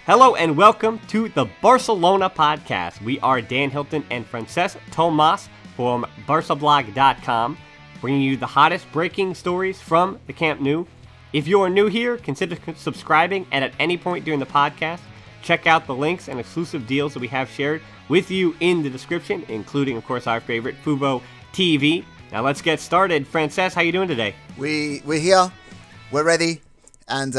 Hello and welcome to the Barcelona Podcast. We are Dan Hilton and Francesc Tomas from BarcaBlog.com, bringing you the hottest breaking stories from the Camp Nou. If you are new here, consider subscribing, and at any point during the podcast, check out the links and exclusive deals that we have shared with you in the description, including, of course, our favorite Fubo TV. Now let's get started. Francesc, how you doing today? We're here, we're ready, and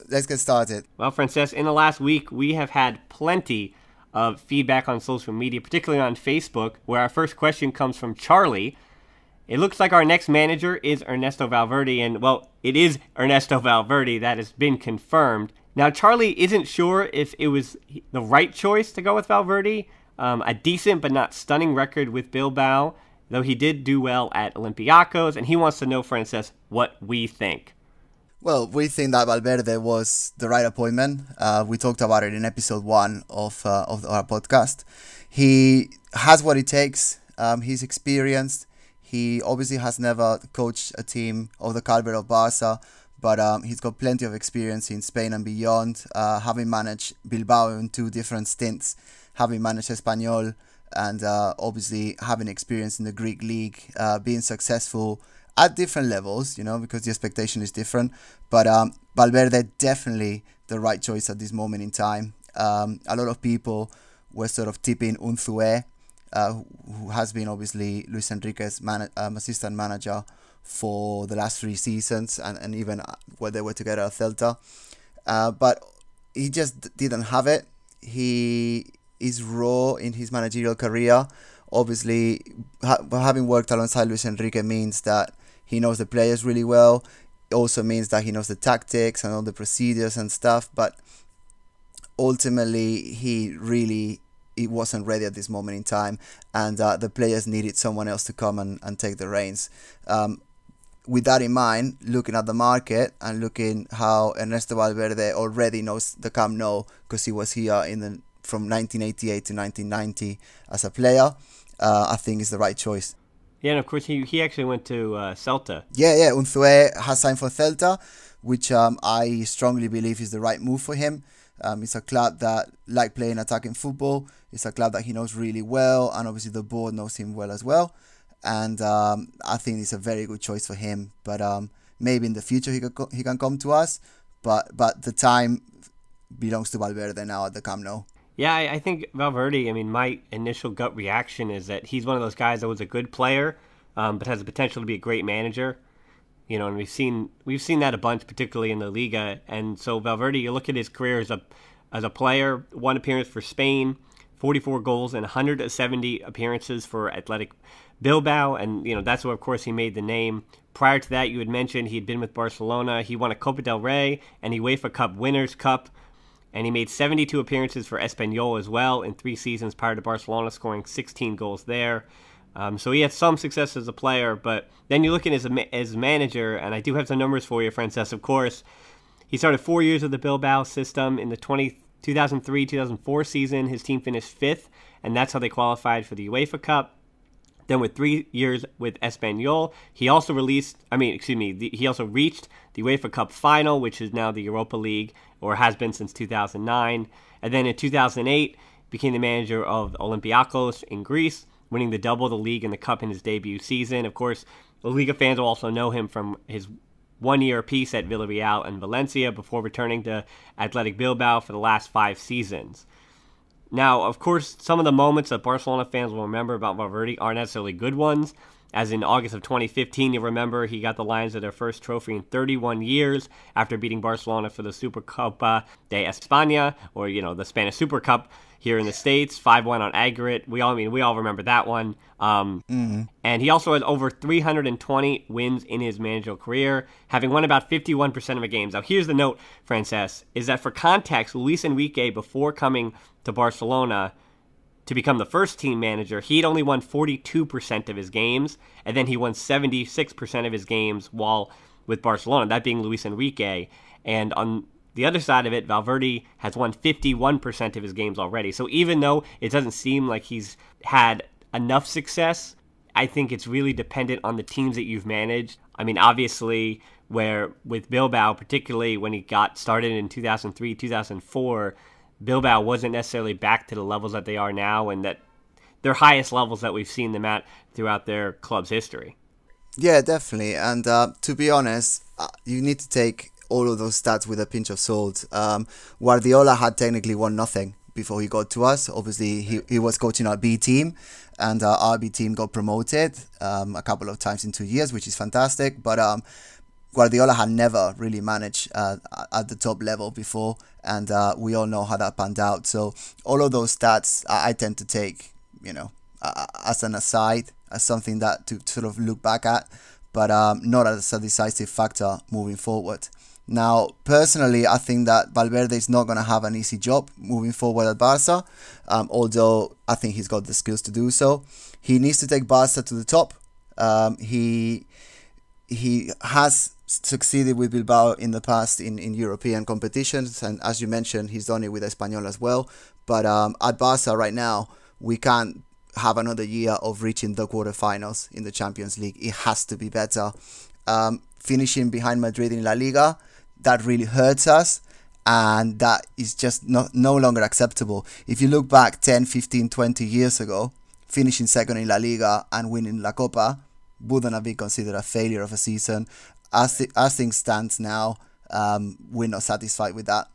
let's get started. Well, Francesc, in the last week, we have had plenty of feedback on social media, particularly on Facebook, where our first question comes from Charlie. It looks like our next manager is Ernesto Valverde, and, well, it is Ernesto Valverde. That has been confirmed. Now, Charlie isn't sure if it was the right choice to go with Valverde. A decent but not stunning record with Bilbao, though he did do well at Olympiacos, and he wants to know, Francesc, what we think. Well, we think that Valverde was the right appointment. We talked about it in episode 1 of our podcast. He has what it takes. He's experienced. He obviously has never coached a team of the caliber of Barca, but he's got plenty of experience in Spain and beyond, having managed Bilbao in 2 different stints, having managed Espanyol, and obviously having experience in the Greek league, being successful at different levels, because the expectation is different. But Valverde, definitely the right choice at this moment in time. A lot of people were sort of tipping Unzué, who has been obviously Luis Enrique's assistant manager for the last 3 seasons, and even when they were together at Celta. But he just didn't have it. He is raw in his managerial career. Obviously, having worked alongside Luis Enrique means that he knows the players really well. It also means that he knows the tactics and all the procedures and stuff. But ultimately, he wasn't ready at this moment in time, and the players needed someone else to come and take the reins. With that in mind, looking at the market and looking how Ernesto Valverde already knows the Camp Nou, because he was here from 1988 to 1990 as a player, I think is the right choice. Yeah, and of course, he actually went to Celta. Yeah, Unzué has signed for Celta, which I strongly believe is the right move for him. It's a club that like playing attacking football. It's a club that he knows really well, and obviously the board knows him well as well. And I think it's a very good choice for him. But maybe in the future he can come to us. But the time belongs to Valverde now at the Camp Nou. Yeah, I think Valverde, my initial gut reaction is that he's one of those guys that was a good player, but has the potential to be a great manager. And we've seen that a bunch, particularly in the Liga. And so Valverde, you look at his career as a player, 1 appearance for Spain, 44 goals, and 170 appearances for Athletic Bilbao. And, that's where, of course, he made the name. Prior to that, you had mentioned he had been with Barcelona. He won a Copa del Rey and UEFA Cup Winners' Cup. And he made 72 appearances for Espanyol as well in 3 seasons prior to Barcelona, scoring 16 goals there. So he had some success as a player, but then you look at as manager, and I do have some numbers for you, Francesc, of course. He started 4 years with the Bilbao system. In the 2003-2004 season, his team finished 5th, and that's how they qualified for the UEFA Cup. Then with 3 years with Espanyol, he also reached the UEFA Cup final, which is now the Europa League, or has been since 2009. And then in 2008, became the manager of Olympiacos in Greece, winning the double, the league and the cup in his debut season. Of course, the Liga fans will also know him from his 1-year piece at Villarreal and Valencia before returning to Athletic Bilbao for the last 5 seasons. Now, of course, some of the moments that Barcelona fans will remember about Valverde aren't necessarily good ones. As in August of 2015, you'll remember he got the Lions their first trophy in 31 years after beating Barcelona for the Supercopa de España, or, the Spanish Super Cup here in the States, 5-1 on aggregate. We all remember that one. And he also has over 320 wins in his managerial career, having won about 51% of the games. Now, here's the note, Francesc, is that for context, Luis Enrique, before coming to Barcelona to become the first team manager, he'd only won 42% of his games, and then he won 76% of his games while with Barcelona, that being Luis Enrique. And on the other side of it, Valverde has won 51% of his games already. So even though it doesn't seem like he's had enough success, I think it's really dependent on the teams that you've managed. Obviously, where with Bilbao, particularly when he got started in 2003, 2004, Bilbao wasn't necessarily back to the levels that they are now, and that their highest levels that we've seen them at throughout their club's history. Yeah, definitely. And to be honest, you need to take all of those stats with a pinch of salt. Guardiola had technically won nothing before he got to us. Obviously, he was coaching our B team, and our B team got promoted a couple of times in 2 years, which is fantastic. But Guardiola had never really managed at the top level before, and we all know how that panned out. So all of those stats I tend to take, as an aside, as something that to sort of look back at, but not as a decisive factor moving forward. Now, personally, I think that Valverde is not going to have an easy job moving forward at Barca, although I think he's got the skills to do so. He needs to take Barca to the top. He has succeeded with Bilbao in the past in European competitions, and as you mentioned, he's done it with Espanyol as well. But at Barca right now, we can't have another year of reaching the quarterfinals in the Champions League. It has to be better. Finishing behind Madrid in La Liga, that really hurts us, and that is just no longer acceptable. If you look back 10, 15, 20 years ago, finishing second in La Liga and winning La Copa wouldn't have been considered a failure of a season. As things stand now, we're not satisfied with that.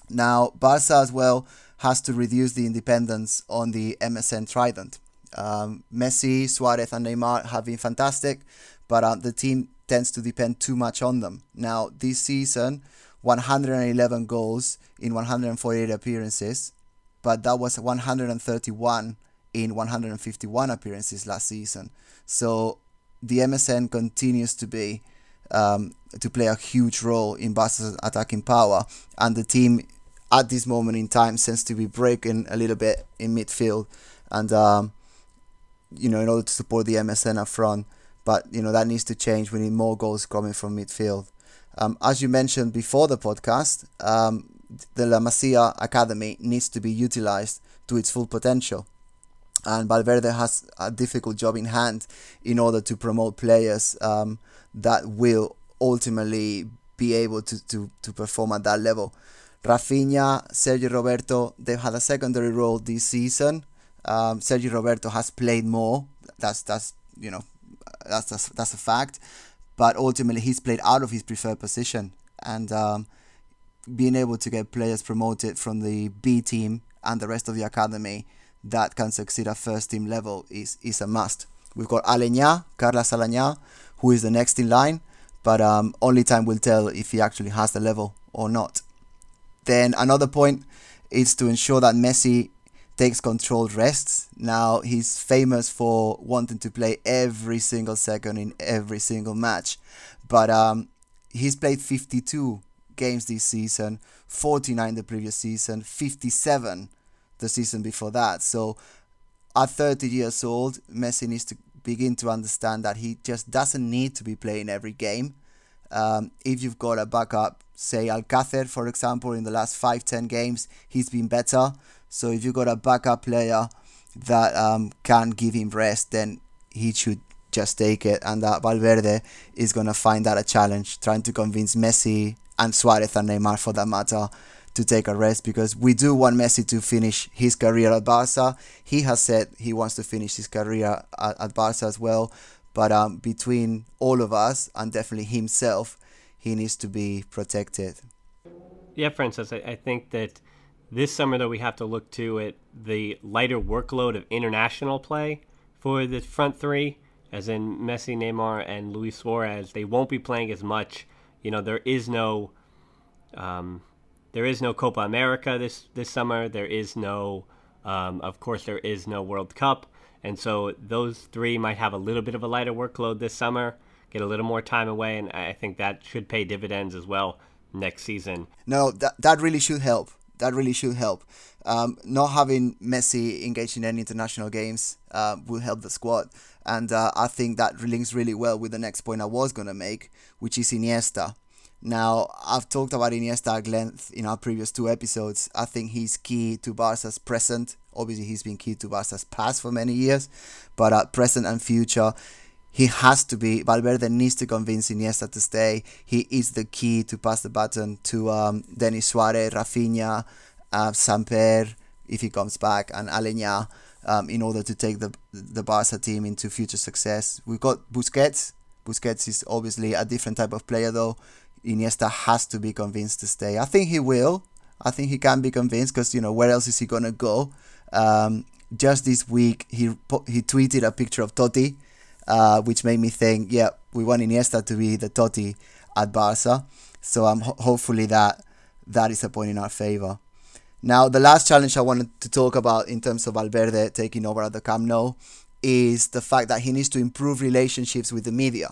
Now, Barca as well has to reduce the independence on the MSN trident. Messi, Suarez and Neymar have been fantastic, but the team tends to depend too much on them. Now, this season, 111 goals in 148 appearances, but that was 131 in 151 appearances last season. So the MSN continues to be to play a huge role in Barca's attacking power, and the team at this moment in time seems to be breaking a little bit in midfield, and in order to support the MSN up front. But that needs to change. We need more goals coming from midfield. As you mentioned before the podcast, the La Masia Academy needs to be utilized to its full potential, and Valverde has a difficult job in hand in order to promote players that will ultimately be able to perform at that level. Rafinha, Sergio Roberto, they've had a secondary role this season. Sergio Roberto has played more. That's a fact. But ultimately, he's played out of his preferred position, and being able to get players promoted from the B team and the rest of the academy that can succeed at first team level is a must. We've got Carlos Aleñá, who is the next in line, but only time will tell if he actually has the level or not. Then another point is to ensure that Messi takes controlled rests. Now, he's famous for wanting to play every single second in every single match, but he's played 52 games this season, 49 the previous season, 57 the season before that. So at 30 years old, Messi needs to begin to understand that he just doesn't need to be playing every game. If you've got a backup, say Alcácer, for example, in the last 5-10 games, he's been better. So if you've got a backup player that can give him rest, then he should just take it. And Valverde is going to find that a challenge, trying to convince Messi and Suarez and Neymar, for that matter, to take a rest, because we do want Messi to finish his career at Barca. He has said he wants to finish his career at Barca as well. But between all of us and definitely himself, he needs to be protected. Yeah, Francis, I think that this summer, though, we have to look to at the lighter workload of international play for the front three, as in Messi, Neymar, and Luis Suarez. They won't be playing as much. There is no Copa America this summer. There is no, of course, there is no World Cup. And so those three might have a little bit of a lighter workload this summer, get a little more time away, and I think that should pay dividends as well next season. No, that really should help. That really should help. Not having Messi engaged in any international games will help the squad. And I think that links really well with the next point I was going to make, which is Iniesta. Now, I've talked about Iniesta at length in our previous 2 episodes. I think he's key to Barca's present. Obviously, he's been key to Barca's past for many years. But at present and future, he has to be. Valverde needs to convince Iniesta to stay. He is the key to pass the baton to Denis Suarez, Rafinha, Samper, if he comes back, and Aleñá, in order to take the Barca team into future success. We've got Busquets. Busquets is obviously a different type of player, though. Iniesta has to be convinced to stay. I think he will. I think he can be convinced because, where else is he going to go? Just this week, he tweeted a picture of Totti, which made me think, yeah, we want Iniesta to be the Totti at Barca. So hopefully that is a point in our favour. Now, the last challenge I wanted to talk about in terms of Valverde taking over at the Camp Nou is the fact that he needs to improve relationships with the media.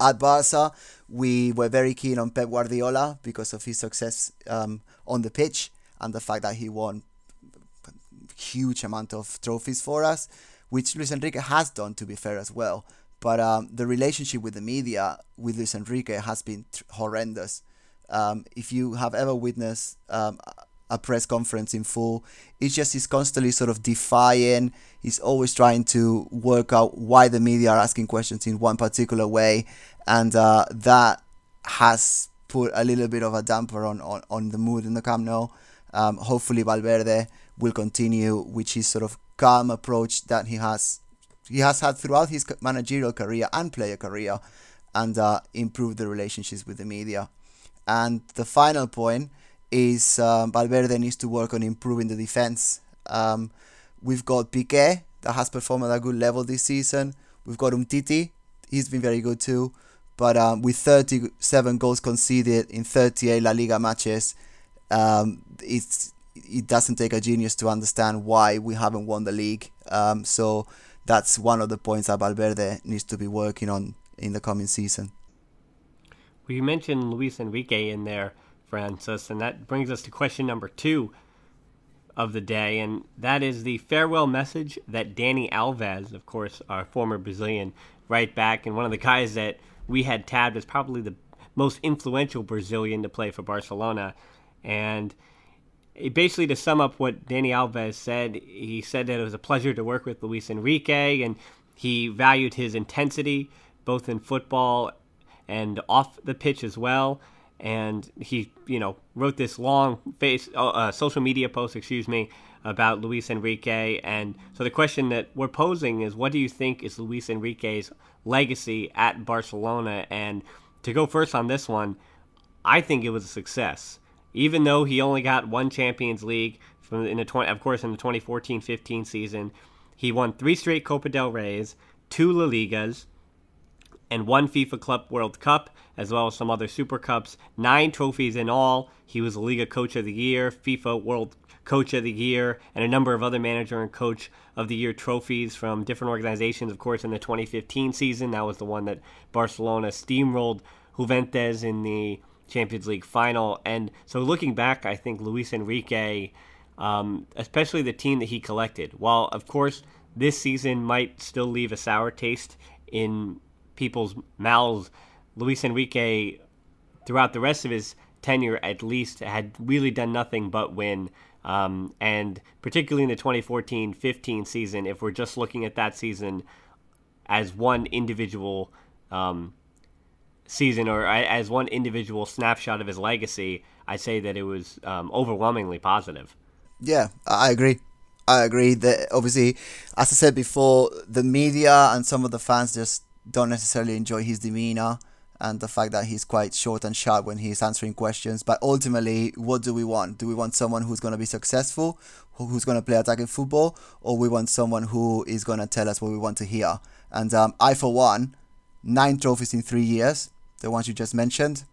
At Barca, we were very keen on Pep Guardiola because of his success on the pitch and the fact that he won a huge amount of trophies for us, which Luis Enrique has done, to be fair, as well. But the relationship with the media with Luis Enrique has been horrendous. If you have ever witnessed a press conference in full, he's constantly sort of defying. He's always trying to work out why the media are asking questions in one particular way, and that has put a little bit of a damper on the mood in the Camp Nou. Hopefully Valverde will continue with his sort of calm approach that he has had throughout his managerial career and player career, and improve the relationships with the media. And the final point is Valverde needs to work on improving the defense. We've got Piqué, that has performed at a good level this season. We've got Umtiti, he's been very good too. But with 37 goals conceded in 38 La Liga matches, it doesn't take a genius to understand why we haven't won the league. So that's one of the points that Valverde needs to be working on in the coming season. Well, you mentioned Luis Enrique in there, Francis, and that brings us to question number 2 of the day, and that is the farewell message that Dani Alves, of course, our former Brazilian right back, and one of the guys that we had tabbed as probably the most influential Brazilian to play for Barcelona. And basically, to sum up what Dani Alves said, he said that it was a pleasure to work with Luis Enrique, and he valued his intensity, both in football and off the pitch as well. And he, wrote this long social media post, about Luis Enrique. And so the question that we're posing is, what do you think is Luis Enrique's legacy at Barcelona? And to go first on this one, I think it was a success. Even though he only got one Champions League in the 2014-15 season, he won 3 straight Copa del Reys, 2 La Ligas, and 1 FIFA Club World Cup, as well as some other Super Cups, 9 trophies in all. He was the Liga Coach of the Year, FIFA World Coach of the Year, and a number of other Manager and Coach of the Year trophies from different organizations. Of course, in the 2015 season, that was the one that Barcelona steamrolled Juventus in the Champions League final. And so looking back, I think Luis Enrique, especially the team that he collected, while, of course, this season might still leave a sour taste in people's mouths, Luis Enrique, throughout the rest of his tenure at least, had really done nothing but win. And particularly in the 2014-15 season, if we're just looking at that season as one individual season, or as one individual snapshot of his legacy, I'd say that it was overwhelmingly positive. Yeah, I agree. That obviously, as I said before, the media and some of the fans just don't necessarily enjoy his demeanor and the fact that he's quite short and sharp when he's answering questions. But ultimately, what do we want? Do we want someone who's going to be successful, who's going to play attacking football, or we want someone who is going to tell us what we want to hear? And I, for one, 9 trophies in 3 years, the ones you just mentioned,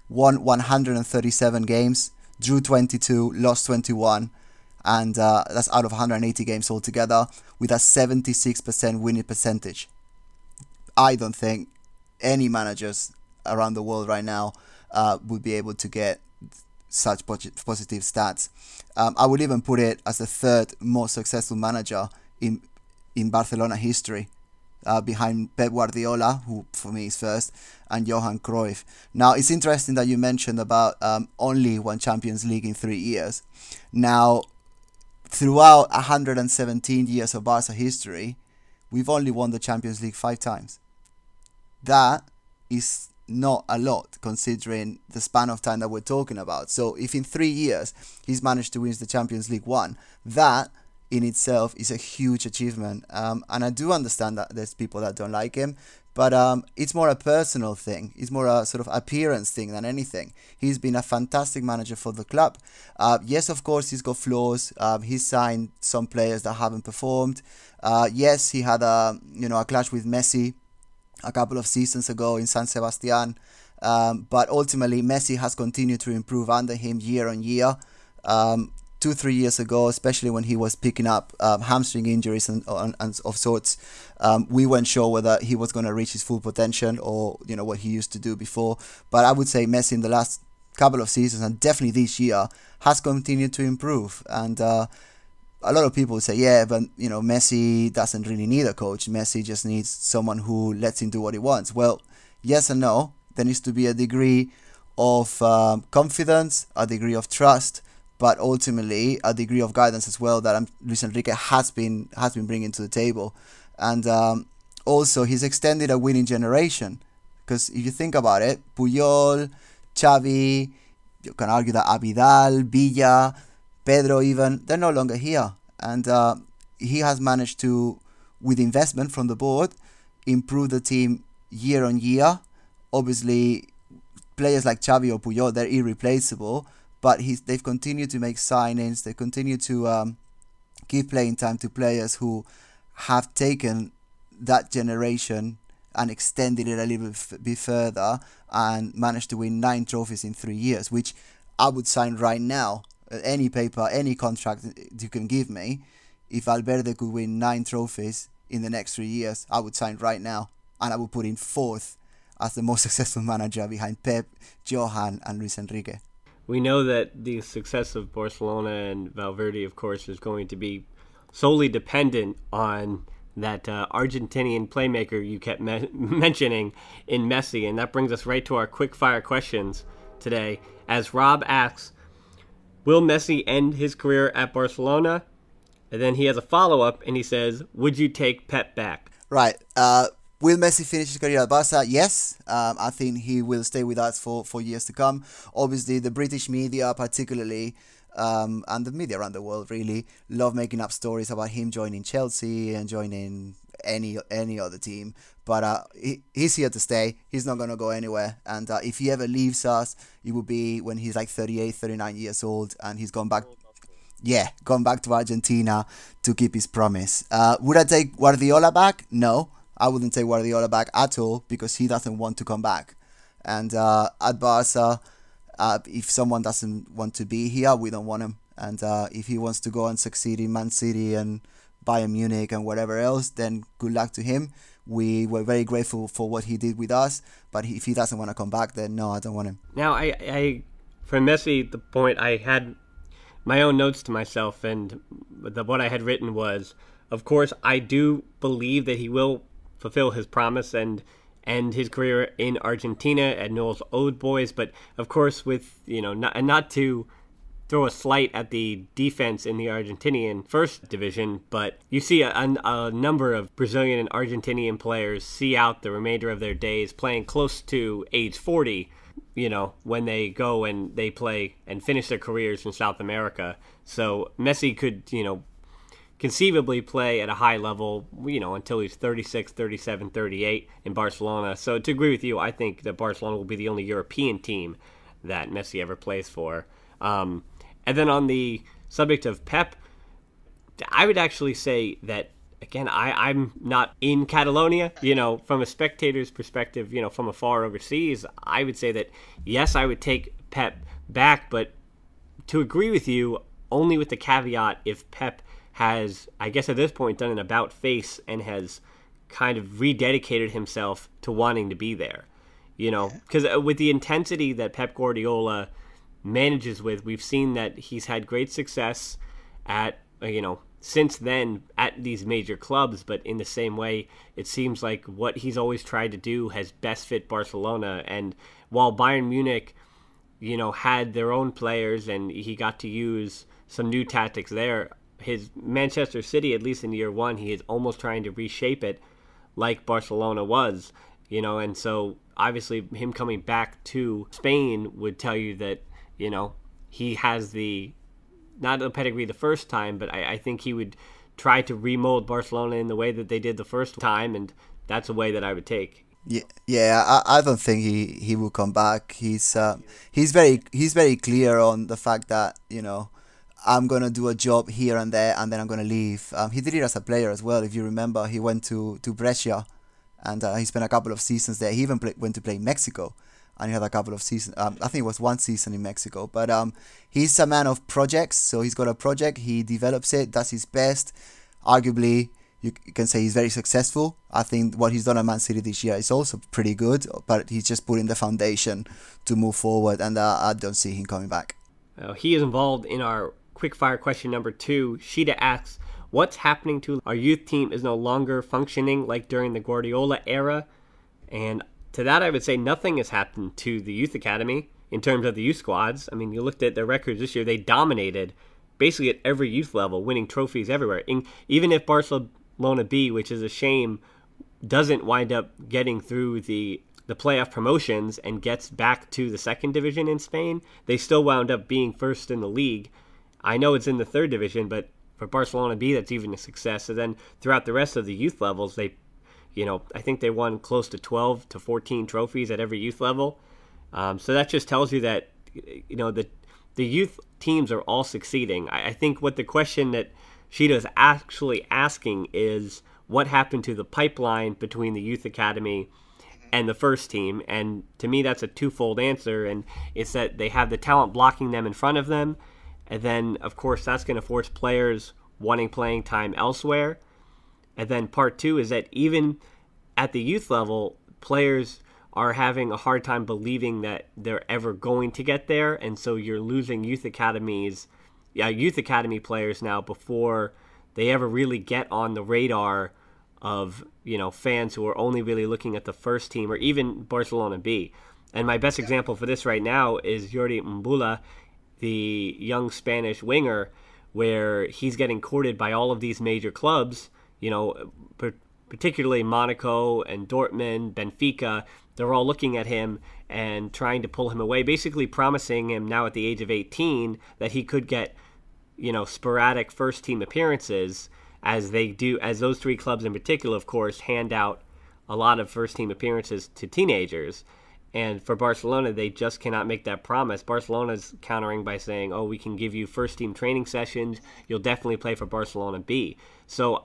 won 137 games, drew 22, lost 21, and that's out of 180 games altogether, with a 76% winning percentage. I don't think any managers around the world right now would be able to get such positive stats. I would even put it as the 3rd most successful manager in Barcelona history, behind Pep Guardiola, who for me is first, and Johan Cruyff. Now, it's interesting that you mentioned about only one Champions League in 3 years. Now, throughout 117 years of Barca history, we've only won the Champions League 5 times. That is not a lot considering the span of time that we're talking about. So if in 3 years he's managed to win the Champions League 1, that in itself is a huge achievement. And I do understand that there's people that don't like him, but it's more a personal thing. It's more a sort of appearance thing than anything. He's been a fantastic manager for the club. Yes, of course, he's got flaws. He's signed some players that haven't performed. Yes, he had a clash with Messi a couple of seasons ago in San Sebastian. But ultimately, Messi has continued to improve under him year on year. 2-3 years ago, especially when he was picking up hamstring injuries and of sorts, we weren't sure whether he was going to reach his full potential or what he used to do before. But I would say Messi in the last couple of seasons, and definitely this year, has continued to improve. And a lot of people say, yeah, but Messi doesn't really need a coach. Messi just needs someone who lets him do what he wants. Well, yes and no. There needs to be a degree of confidence, a degree of trust, but ultimately a degree of guidance as well that Luis Enrique has been bringing to the table. And also he's extended a winning generation, because if you think about it, Puyol, Xavi, you can argue that Abidal, Villa, Pedro even, they're no longer here. And he has managed to, with investment from the board, improve the team year on year. Obviously, players like Xavi or Puyol, they're irreplaceable, but they've continued to make signings. They continue to give playing time to players who have taken that generation and extended it a little bit further and managed to win 9 trophies in 3 years, which I would sign right now. Any paper, any contract you can give me, if Valverde could win 9 trophies in the next 3 years, I would sign right now, and I would put in 4th as the most successful manager behind Pep, Johan, and Luis Enrique. We know that the success of Barcelona and Valverde, of course, is going to be solely dependent on that Argentinian playmaker you kept mentioning in Messi. And that brings us right to our quick-fire questions today. As Rob asks, will Messi end his career at Barcelona? And then he has a follow-up, and he says, would you take Pep back? Right. Will Messi finish his career at Barca? Yes. I think he will stay with us for years to come. Obviously, the British media particularly, and the media around the world really, love making up stories about him joining Chelsea and joining any other team. But he's here to stay. He's not going to go anywhere. And if he ever leaves us, it will be when he's like 38, 39 years old, and he's gone back to Argentina to keep his promise. Would I take Guardiola back? No. I wouldn't take Guardiola back at all, because he doesn't want to come back. And at Barca, if someone doesn't want to be here, we don't want him. And if he wants to go and succeed in Man City and Bayern Munich and whatever else, then good luck to him. We were very grateful for what he did with us. But if he doesn't want to come back, then no, I don't want him. Now, I for Messi, the point, I had my own notes to myself, and what I had written was, of course, I do believe that he will fulfill his promise and end his career in Argentina at Newell's Old Boys. But of course, with not to throw a slight at the defense in the Argentinian first division, but you see a number of Brazilian and Argentinian players see out the remainder of their days playing close to age 40, when they go and they play and finish their careers in South America. So Messi could, conceivably play at a high level, until he's 36, 37, 38 in Barcelona. So to agree with you, I think that Barcelona will be the only European team that Messi ever plays for. And then on the subject of Pep, I would actually say that, again, I'm not in Catalonia, from a spectator's perspective, from afar overseas. I would say that, yes, I would take Pep back, but to agree with you, only with the caveat if Pep has, I guess at this point, done an about-face and has kind of rededicated himself to wanting to be there. Because with the intensity that Pep Guardiola manages with, we've seen that he's had great success at, since then at these major clubs, but in the same way, it seems like what he's always tried to do has best fit Barcelona. And while Bayern Munich, had their own players and he got to use some new tactics there, his Manchester City, at least in year one, he is almost trying to reshape it like Barcelona was, and so obviously him coming back to Spain would tell you that, he has not the pedigree the first time, but I think he would try to remold Barcelona in the way that they did the first time, and that's a way that I would take. I don't think he will come back. He's very clear on the fact that, I'm gonna do a job here and there, and then I'm gonna leave. He did it as a player as well. If you remember, he went to Brescia, and he spent a couple of seasons there. He even went to play in Mexico, and he had a couple of seasons. I think it was one season in Mexico. But he's a man of projects, so he's got a project. He develops it, does his best. Arguably, you can say he's very successful. I think what he's done at Man City this year is also pretty good, but he's just putting the foundation to move forward, and I don't see him coming back. He is involved in our quickfire question number 2. Sheeta asks, what's happening to our youth team is no longer functioning like during the Guardiola era? And to that I would say nothing has happened to the youth academy in terms of the youth squads. I mean, you looked at their records this year, they dominated basically at every youth level, winning trophies everywhere. Even if Barcelona B, which is a shame, doesn't wind up getting through the playoff promotions and gets back to the second division in Spain, they still wound up being first in the league. I know it's in the third division, but for Barcelona B, that's even a success. And then throughout the rest of the youth levels, I think they won close to 12 to 14 trophies at every youth level. So that just tells you that, the youth teams are all succeeding. I think what the question that Sheeta is actually asking is what happened to the pipeline between the youth academy and the first team. And to me, that's a twofold answer. And it's that they have the talent blocking them in front of them. And then, of course, that's going to force players wanting playing time elsewhere. And then part 2 is that even at the youth level, players are having a hard time believing that they're ever going to get there. And so you're losing youth academy players now before they ever really get on the radar of, fans who are only really looking at the first team or even Barcelona B. And my best example for this right now is Jordi Mbula, the young Spanish winger, where he's getting courted by all of these major clubs, particularly Monaco and Dortmund, Benfica. They're all looking at him and trying to pull him away, basically promising him now at the age of 18 that he could get, sporadic first-team appearances as those 3 clubs in particular, of course, hand out a lot of first-team appearances to teenagers. And for Barcelona, they just cannot make that promise. Barcelona's countering by saying, we can give you first-team training sessions. You'll definitely play for Barcelona B. So,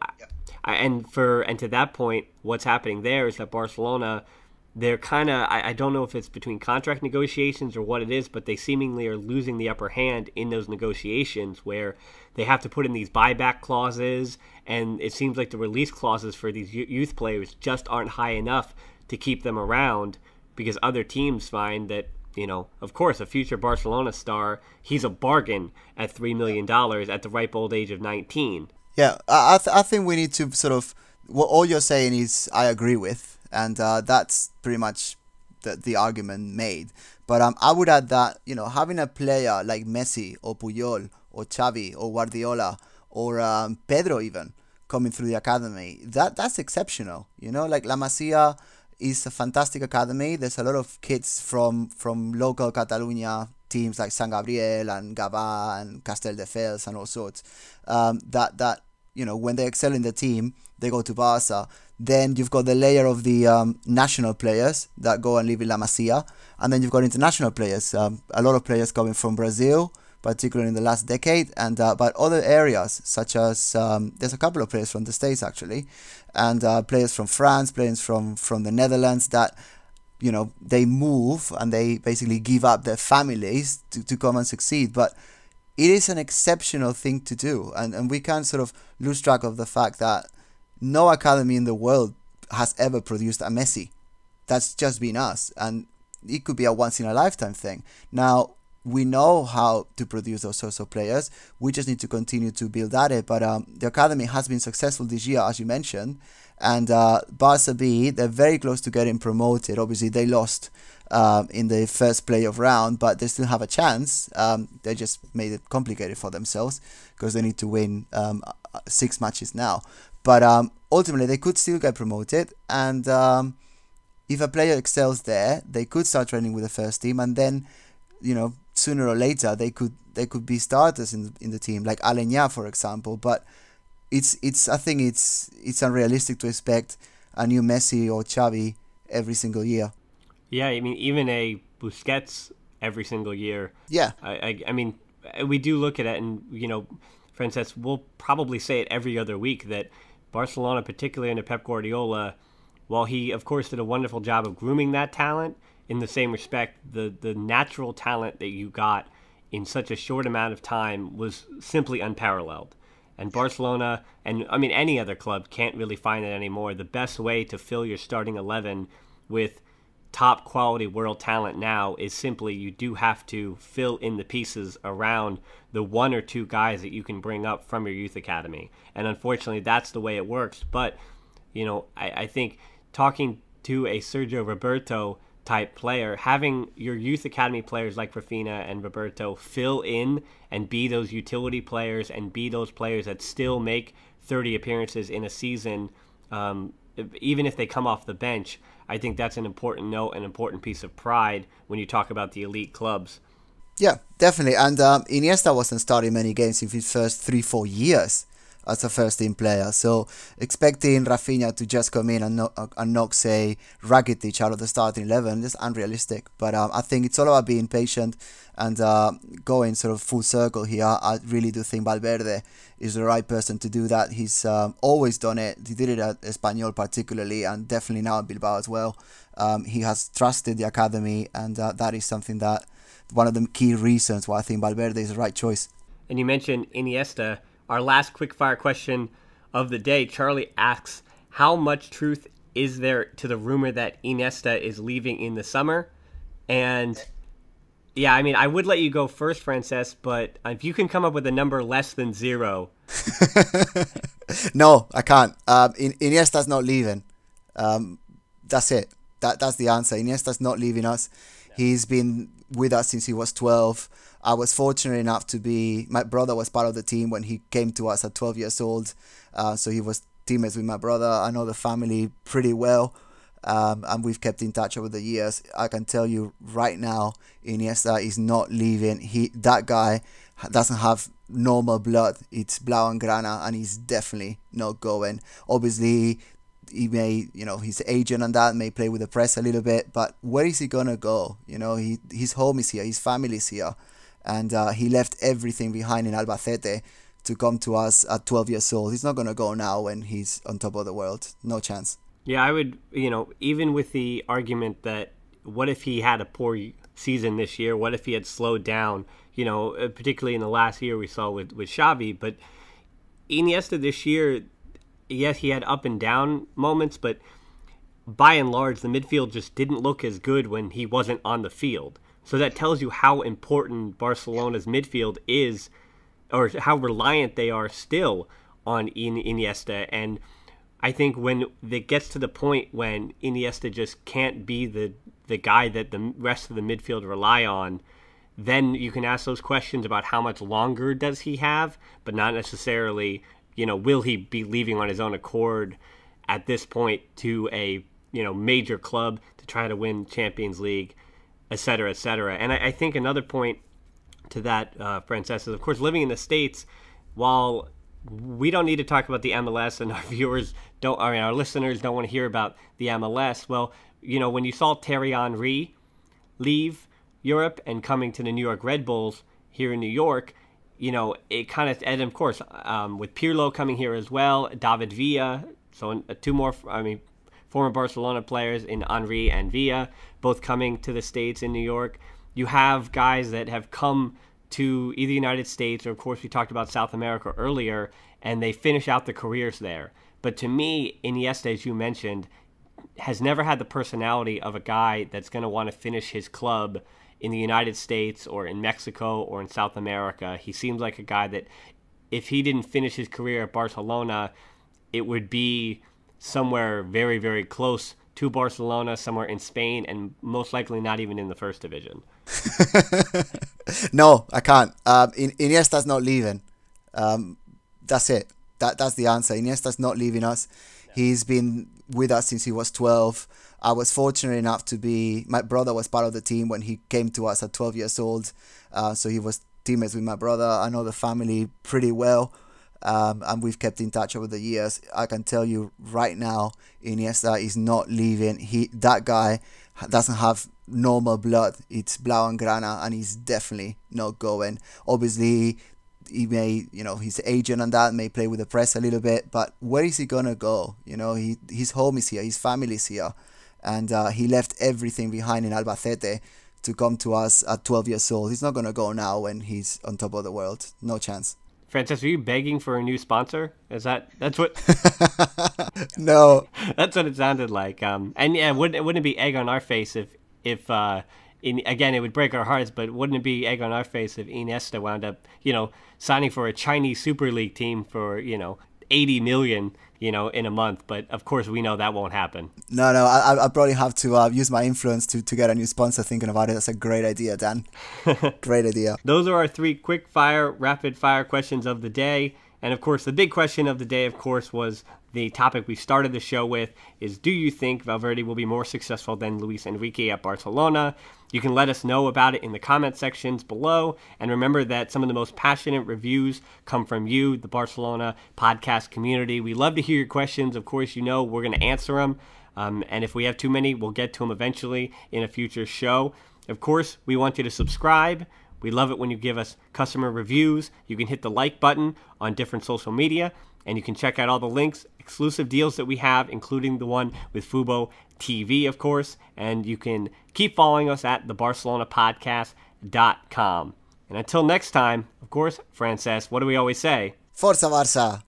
and to that point, what's happening there is that Barcelona, they're kind of, I don't know if it's between contract negotiations or what it is, but they seemingly are losing the upper hand in those negotiations where they have to put in these buyback clauses, and it seems like the release clauses for these youth players just aren't high enough to keep them around, because other teams find that, of course, a future Barcelona star, he's a bargain at $3 million at the ripe old age of 19. Yeah, I think we need to sort of, what all you're saying is I agree with, and that's pretty much the argument made. But I would add that, having a player like Messi or Puyol or Xavi or Guardiola or Pedro even coming through the academy, that's exceptional. Like La Masia is a fantastic academy. There's a lot of kids from local Catalonia teams like San Gabriel and Gavà and Castelldefels and all sorts that when they excel in the team, they go to Barca. Then you've got the layer of the national players that go and live in La Masia, and then you've got international players. A lot of players coming from Brazil, particularly in the last decade, and but other areas such as there's a couple of players from the States actually, and players from France, players from the Netherlands that they move and they basically give up their families to come and succeed. But it is an exceptional thing to do, and we can't sort of lose track of the fact that no academy in the world has ever produced a Messi. That's just been us, and it could be a once in a lifetime thing. Now, we know how to produce those sorts of players. We just need to continue to build at it. But the academy has been successful this year, as you mentioned. And Barca B, they're very close to getting promoted. Obviously, they lost in the first playoff round, but they still have a chance. They just made it complicated for themselves because they need to win 6 matches now. But ultimately, they could still get promoted. And if a player excels there, they could start training with the first team, and then, sooner or later they could be starters in the team, like Alenya, for example. But I think it's unrealistic to expect a new Messi or Xavi every single year. Yeah, I mean, even a Busquets every single year. Yeah. I mean, we do look at it, and, Francesc, we'll probably say it every other week that Barcelona, particularly under Pep Guardiola, while he, of course, did a wonderful job of grooming that talent, in the same respect, the natural talent that you got in such a short amount of time was simply unparalleled. And Barcelona, and I mean any other club, can't really find it anymore. The best way to fill your starting 11 with top quality world talent now is simply you do have to fill in the pieces around the one or two guys that you can bring up from your youth academy. And unfortunately, that's the way it works. But, I think talking to a Sergio Roberto type player, having your youth academy players like Rafinha and Roberto fill in and be those utility players and be those players that still make 30 appearances in a season, even if they come off the bench, I think that's an important note, an important piece of pride when you talk about the elite clubs. Yeah, definitely. And Iniesta wasn't starting many games in his first 3-4 years as a first-team player. So expecting Rafinha to just come in and knock, say, Rakitic out of the starting 11 is unrealistic. But I think it's all about being patient and going sort of full circle here. I really do think Valverde is the right person to do that. He's always done it. He did it at Espanyol particularly, and definitely now at Bilbao as well. He has trusted the academy, and that is something that one of the key reasons why I think Valverde is the right choice. And you mentioned Iniesta. Our last quick-fire question of the day, Charlie asks, how much truth is there to the rumor that Iniesta is leaving in the summer? And, yeah, I mean, I would let you go first, Francesc, but if you can come up with a number less than 0. No, I can't. Iniesta's not leaving. That's it. That's the answer. Iniesta's not leaving us. He's been with us since he was 12. I was fortunate enough my brother was part of the team when he came to us at 12 years old. So he was teammates with my brother. I know the family pretty well. And we've kept in touch over the years. I can tell you right now, Iniesta is not leaving. That guy doesn't have normal blood. It's Blaugrana, and he's definitely not going. Obviously, he may, his agent and that may play with the press a little bit, but where is he gonna go? His home is here, his family is here, and he left everything behind in Albacete to come to us at 12 years old. He's not gonna go now when he's on top of the world. No chance. Yeah, I would, even with the argument that what if he had a poor season this year? What if he had slowed down? Particularly in the last year we saw with Xavi, but Iniesta this year, yes, he had up and down moments, but by and large, the midfield just didn't look as good when he wasn't on the field. So that tells you how important Barcelona's midfield is, or how reliant they are still on Iniesta. And I think when it gets to the point when Iniesta just can't be the guy that the rest of the midfield rely on, then you can ask those questions about how much longer does he have, but not necessarily, will he be leaving on his own accord at this point to a, major club to try to win Champions League, et cetera, et cetera. And I think another point to that, Francesc, is, of course, living in the States, while we don't need to talk about the MLS and our listeners don't want to hear about the MLS. Well, when you saw Thierry Henry leave Europe and coming to the New York Red Bulls here in New York, it kind of, and of course, with Pirlo coming here as well, David Villa, so two more, former Barcelona players in Henry and Villa, both coming to the States in New York. You have guys that have come to either the United States or, of course, we talked about South America earlier, and they finish out their careers there. But to me, Iniesta, as you mentioned, has never had the personality of a guy that's going to want to finish his club in the United States or in Mexico or in South America. He seems like a guy that if he didn't finish his career at Barcelona, it would be somewhere very, very close to Barcelona, somewhere in Spain, and most likely not even in the first division. No, I can't. Iniesta's not leaving. That's it. That's the answer. Iniesta's not leaving us. He's been with us since he was 12. I was fortunate enough to be, my brother was part of the team when he came to us at 12 years old. So he was teammates with my brother. I know the family pretty well. And we've kept in touch over the years. I can tell you right now, Iniesta is not leaving. That guy doesn't have normal blood. It's Blaugrana, and he's definitely not going. Obviously, he may, his agent and that may play with the press a little bit, but where is he gonna go? His home is here, his family is here, and he left everything behind in Albacete to come to us at 12 years old. He's not gonna go now when he's on top of the world. No chance. Francesc, are you begging for a new sponsor? That's what? No. That's what it sounded like. And yeah, wouldn't it be egg on our face if again, it would break our hearts, but wouldn't it be egg on our face if Iniesta wound up, signing for a Chinese Super League team for, 80 million, in a month? But of course, we know that won't happen. No, I probably have to use my influence to get a new sponsor. Thinking about it, that's a great idea, Dan. Great idea. Those are our 3 rapid fire questions of the day. And of course, the big question of the day, of course, was the topic we started the show with, is do you think Valverde will be more successful than Luis Enrique at Barcelona? You can let us know about it in the comment sections below. And remember that some of the most passionate reviews come from you, the Barcelona podcast community. We love to hear your questions. Of course, we're going to answer them. And if we have too many, we'll get to them eventually in a future show. Of course, we want you to subscribe. We love it when you give us customer reviews. You can hit the like button on different social media, and you can check out all the links, exclusive deals that we have, including the one with Fubo TV, of course. And you can keep following us at thebarcelonapodcast.com. And until next time, of course, Francesc, what do we always say? Forza Barça!